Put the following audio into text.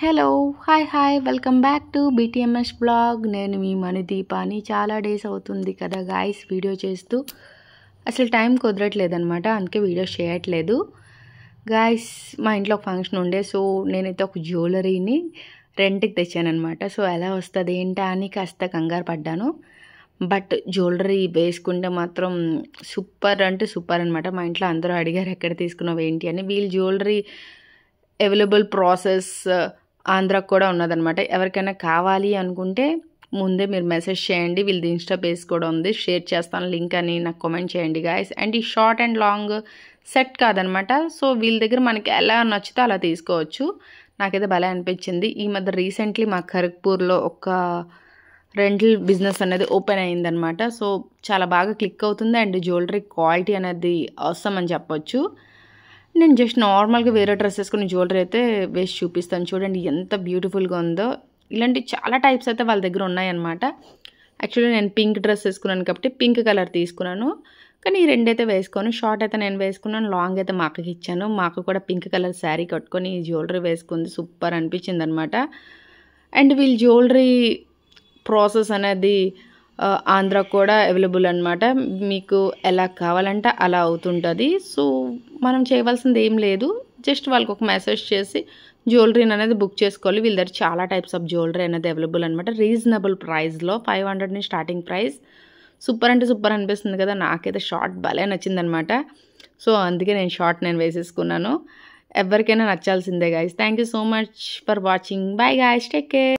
Hello hi welcome back to BTMS blog. నేను మీ మణిదీపాని. చాలా డేస్ అవుతుంది కదా గాయస్ వీడియో చేస్తూ, అసలు టైం కుదరట్లేదనమాట, అందుకే వీడియోస్ చేయట్లేదు గాయస్. మా ఇంట్లో ఒక ఫంక్షన్ ఉండే, సో నేనైతే ఒక జ్యువెలరీని రెంట్కి తెచ్చానమాట. సో ఎలా వస్తుంది ఏంటా అని కాస్త కంగారు పడ్డాను. బట్ జ్యువెలరీ వేసుకుంటే మాత్రం సూపర్ అంటే సూపర్ అనమాట. మా ఇంట్లో అందరూ అడిగారు ఎక్కడ తీసుకున్నావు ఏంటి అని. వీళ్ళు జ్యువెలరీ అవైలబుల్ ప్రాసెస్ ఆంధ్రాకు కూడా ఉన్నదనమాట. ఎవరికైనా కావాలి అనుకుంటే ముందే మీరు మెసేజ్ చేయండి. వీళ్ళది ఇన్స్టా పేజ్ కూడా ఉంది, షేర్ చేస్తాను లింక్ అని నాకు కామెంట్ చేయండి గాయస్. అండ్ ఈ షార్ట్ అండ్ లాంగ్ సెట్ కాదనమాట. సో వీళ్ళ దగ్గర మనకి ఎలా నచ్చితే అలా తీసుకోవచ్చు. నాకైతే భలే అనిపించింది. ఈ మధ్య రీసెంట్లీ మా ఖరగ్పూర్లో ఒక రెంటల్ బిజినెస్ అనేది ఓపెన్ అయిందనమాట. సో చాలా బాగా క్లిక్ అవుతుంది అండ్ జ్యువెలరీ క్వాలిటీ అనేది అవసరం అని చెప్పొచ్చు. నేను జస్ట్ నార్మల్గా వేరే డ్రెస్ వేసుకుని జ్యువెలరీ అయితే వేసి చూపిస్తాను. చూడండి ఎంత బ్యూటిఫుల్గా ఉందో. ఇలాంటి చాలా టైప్స్ అయితే వాళ్ళ దగ్గర ఉన్నాయన్నమాట. యాక్చువల్లీ నేను పింక్ డ్రెస్ వేసుకున్నాను కాబట్టి పింక్ కలర్ తీసుకున్నాను, కానీ ఈ రెండైతే వేసుకొని షార్ట్ అయితే నేను వేసుకున్నాను, లాంగ్ అయితే మా అక్కకి ఇచ్చాను. మా అక్క కూడా పింక్ కలర్ శారీ కట్టుకొని జ్యువెలరీ వేసుకుంది, సూపర్ అనిపించింది అనమాట. అండ్ వీళ్ళు జ్యువెలరీ ప్రాసెస్ అనేది ఆంధ్ర కూడా అవైలబుల్ అనమాట. మీకు ఎలా కావాలంటే అలా అవుతుంటుంది. సో మనం చేయవలసింది ఏం లేదు, జస్ట్ వాళ్ళకి ఒక మెసేజ్ చేసి జ్యువెలరీని అనేది బుక్ చేసుకోవాలి. వీళ్ళ దగ్గర చాలా టైప్స్ ఆఫ్ జ్యువెలరీ అనేది అవైలబుల్ అనమాట. రీజనబుల్ ప్రైస్లో 500 స్టార్టింగ్ ప్రైస్. సూపర్ అంటే సూపర్ అనిపిస్తుంది కదా. నాకైతే షార్ట్ భలే నచ్చిందనమాట. సో అందుకే నేను వేసేసుకున్నాను. ఎవరికైనా నచ్చాల్సిందే guys. Thank you so much for watching. Bye guys, take care.